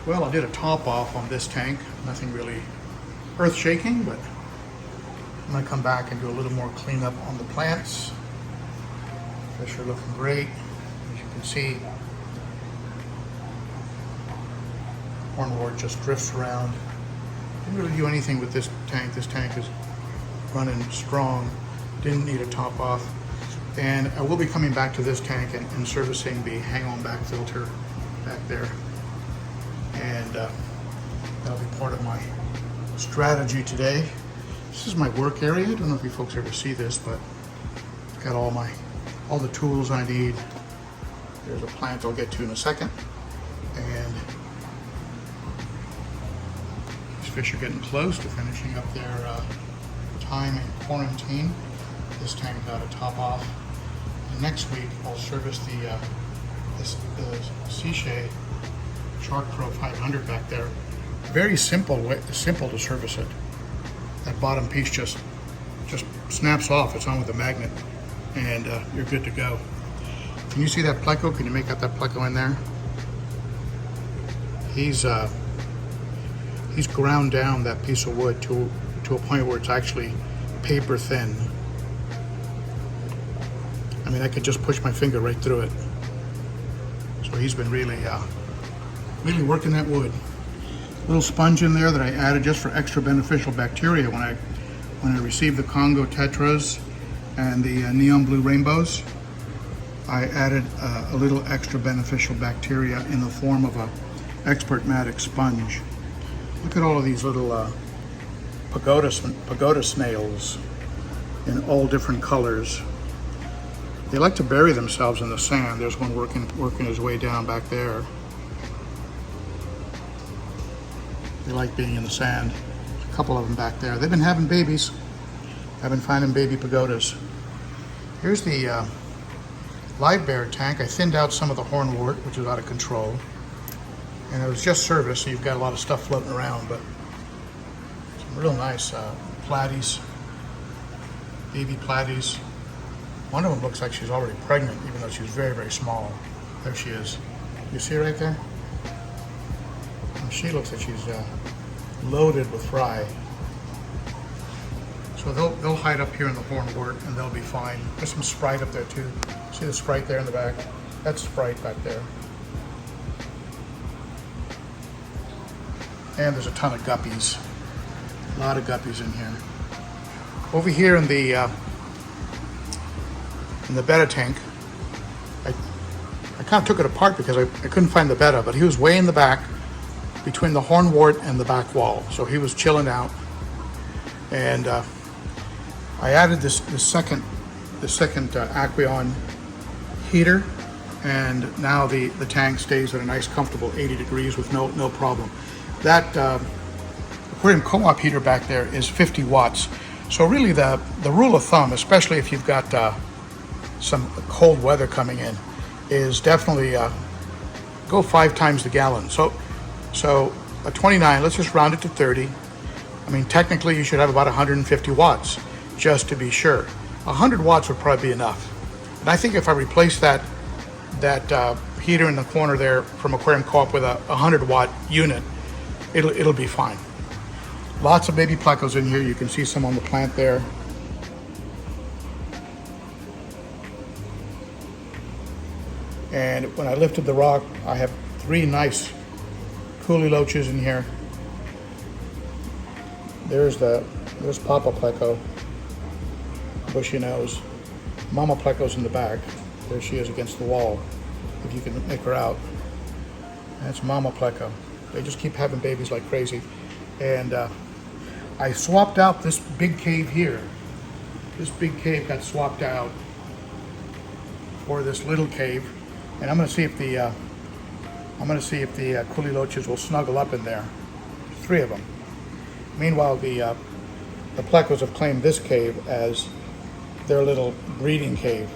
Well, I did a top off on this tank. Nothing really earth shaking, but I'm gonna come back and do a little more cleanup on the plants. Fish are looking great. As you can see, hornwort just drifts around. Didn't really do anything with this tank. This tank is running strong. Didn't need a top off. And I will be coming back to this tank and servicing the hang-on back filter back there. And that'll be part of my strategy today. This is my work area. I don't know if you folks ever see this, but I've got all the tools I need. There's a plant I'll get to in a second. And these fish are getting close to finishing up their time in quarantine. This tank got a top off. And next week I'll service the Sichlid Ochart Pro 500 back there. Very simple to service it. That bottom piece just snaps off. It's on with a magnet, and you're good to go. Can you see that pleco? Can you make out that pleco in there? He's ground down that piece of wood to a point where it's actually paper thin. I mean, I could just push my finger right through it. So he's been really working that wood. Little sponge in there that I added just for extra beneficial bacteria when I received the Congo tetras and the neon blue rainbows. I added a little extra beneficial bacteria in the form of a expert matic sponge. Look at all of these little pagoda snails in all different colors. They like to bury themselves in the sand. There's one working his way down back there. They like being in the sand. There's a couple of them back there. They've been having babies. I've been finding baby pagodas. Here's the live bear tank. I thinned out some of the hornwort, which was out of control. And it was just service, so you've got a lot of stuff floating around, but some real nice platies, baby platies. One of them looks like she's already pregnant, even though she's very, very small. There she is. You see her right there? And she looks like she's loaded with fry. So they'll hide up here in the hornwort and they'll be fine. There's some Sprite up there too. See the Sprite there in the back? That's Sprite back there. And there's a ton of guppies. A lot of guppies in here. Over here in the betta tank, I kind of took it apart because I couldn't find the betta, but he was way in the back between the hornwort and the back wall. So he was chilling out. And I added the second aquarium heater, and now the tank stays at a nice comfortable 80 degrees with no problem. That aquarium co-op heater back there is 50 watts. So really the rule of thumb, especially if you've got some cold weather coming in, is definitely go 5 times the gallon. So a 29, let's just round it to 30. I mean, technically you should have about 150 watts just to be sure. 100 watts would probably be enough. And I think if I replace that heater in the corner there from Aquarium Co-op with a 100 watt unit, it'll be fine. Lots of baby plecos in here. You can see some on the plant there. And when I lifted the rock, I have 3 nice coolie loaches in here. There's Papa pleco, bushy nose. Mama pleco's in the back. There she is against the wall, if you can make her out. That's Mama pleco. They just keep having babies like crazy. And I swapped out this big cave here. This big cave got swapped out for this little cave. And I'm gonna see if the coolie loaches will snuggle up in there. 3 of them. Meanwhile, the plecos have claimed this cave as their little breeding cave.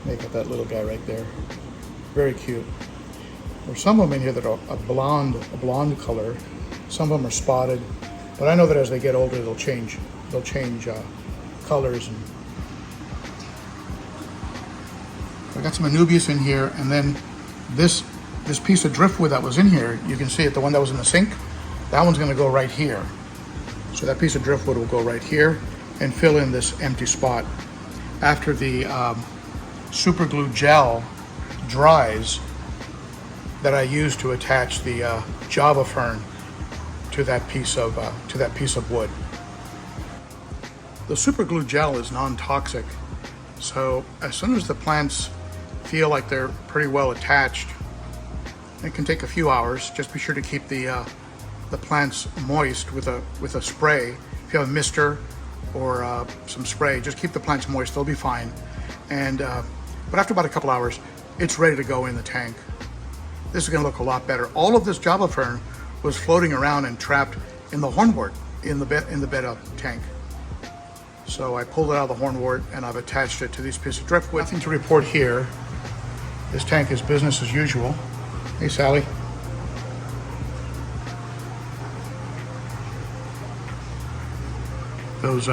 Make up that little guy right there. Very cute. There's some of them in here that are a blonde color. Some of them are spotted, but I know that as they get older, they'll change colors. And I got some Anubias in here, and then this this piece of driftwood that was in here, you can see it, the one that was in the sink, that one's gonna go right here. So that piece of driftwood will go right here and fill in this empty spot. After the super glue gel dries that I use to attach the Java fern to that piece of wood. The super glue gel is non-toxic, so as soon as the plants feel like they're pretty well attached, it can take a few hours. Just be sure to keep the plants moist with a spray. If you have a mister or some spray, just keep the plants moist, they'll be fine. And but after about a couple hours, it's ready to go in the tank. This is gonna look a lot better. All of this Java fern was floating around and trapped in the hornwort in the bed tank. So I pulled it out of the hornwort and I've attached it to these pieces of driftwood. Nothing to report here. This tank is business as usual. Hey, Sally. Those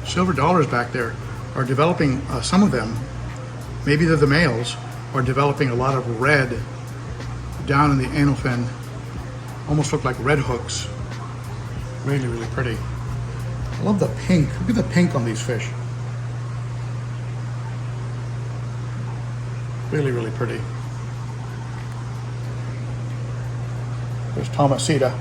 silver dollars back there are developing, some of them, maybe they're the males, are developing a lot of red down in the anal fin. Almost look like red hooks. Really, really pretty. I love the pink. Look at the pink on these fish. Really, really pretty. There's Thomasita.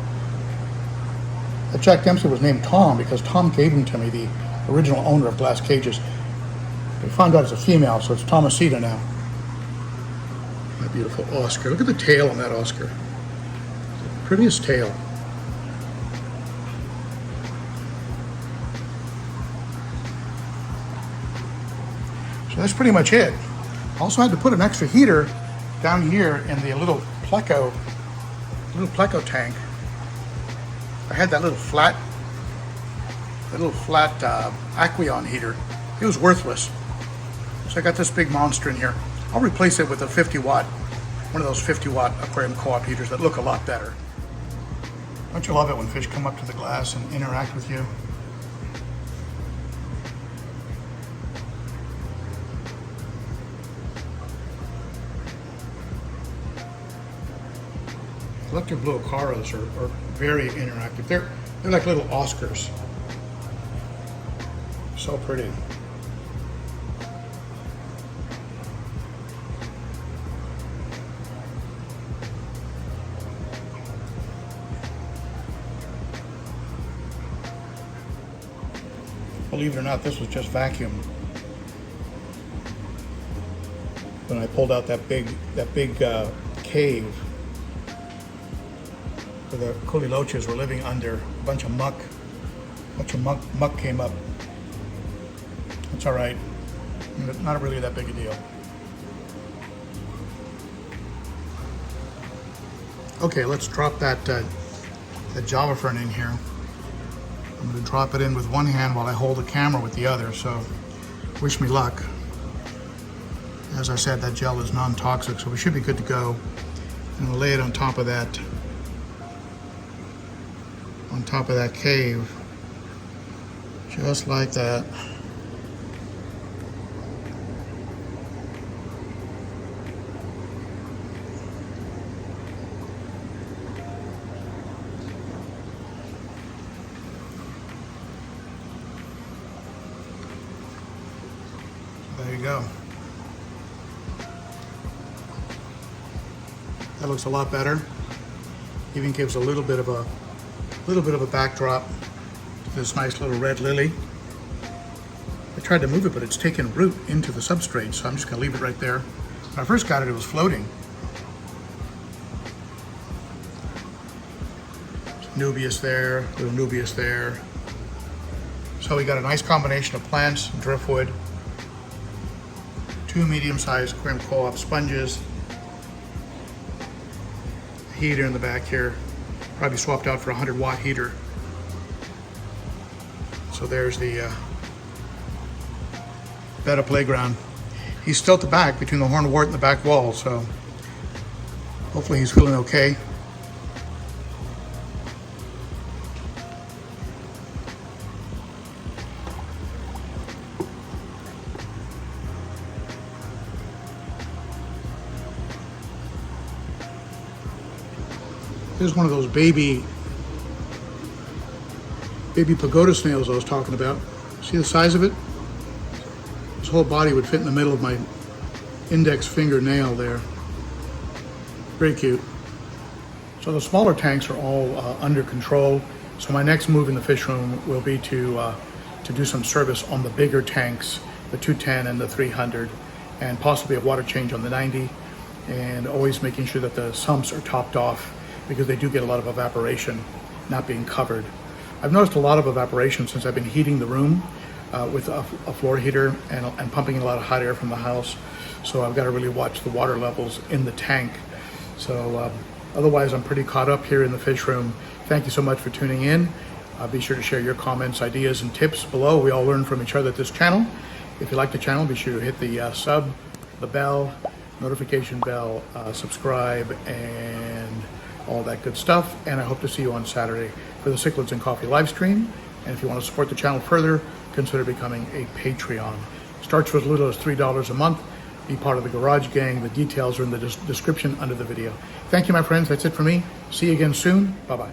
That Jack Dempsey was named Tom because Tom gave him to me, the original owner of Glass Cages. We found out it's a female, so it's Thomasita now. My beautiful Oscar. Look at the tail on that Oscar. The prettiest tail. So that's pretty much it. Also had to put an extra heater down here in the little pleco tank. I had that little flat aquarium heater. It was worthless. So I got this big monster in here. I'll replace it with a 50-watt, one of those 50-watt aquarium co-op heaters that look a lot better. Don't you love it when fish come up to the glass and interact with you? Electric blue Ocharas are very interactive. They're like little Oscars. So pretty. Believe it or not, this was just vacuumed. When I pulled out that big cave where the Culiloches were living under, a bunch of muck. Muck came up. It's all right. Not really that big a deal. Okay, let's drop that Java fern in here. I'm going to drop it in with one hand while I hold the camera with the other, so wish me luck. As I said, that gel is non-toxic, so we should be good to go. And we'll lay it on top of that cave, just like that. There you go. That looks a lot better. Even gives a little bit of a backdrop to this nice little red lily. I tried to move it, but it's taken root into the substrate, so I'm just gonna leave it right there. When I first got it, it was floating. Nubius there, little Nubius there. So we got a nice combination of plants, driftwood, 2 medium-sized aquarium co-op sponges, a heater in the back here, probably swapped out for a 100-watt heater. So there's the betta playground. He's still at the back between the hornwort and the back wall, so hopefully he's feeling okay. Here's one of those baby pagoda snails I was talking about. See the size of it? His whole body would fit in the middle of my index fingernail there. Very cute. So the smaller tanks are all under control. So my next move in the fish room will be to do some service on the bigger tanks, the 210 and the 300, and possibly a water change on the 90, and always making sure that the sumps are topped off because they do get a lot of evaporation not being covered. I've noticed a lot of evaporation since I've been heating the room with a floor heater and pumping in a lot of hot air from the house. So I've got to really watch the water levels in the tank. So otherwise, I'm pretty caught up here in the fish room. Thank you so much for tuning in. Be sure to share your comments, ideas, and tips below. We all learn from each other at this channel. If you like the channel, be sure to hit the sub, the bell, notification bell, subscribe, and all that good stuff. And I hope to see you on Saturday for the Cichlids and Coffee live stream. And if you want to support the channel further, consider becoming a Patreon. Starts for as little as $3 a month. Be part of the Garage Gang. The details are in the description under the video. Thank you, my friends. That's it for me. See you again soon. Bye-bye.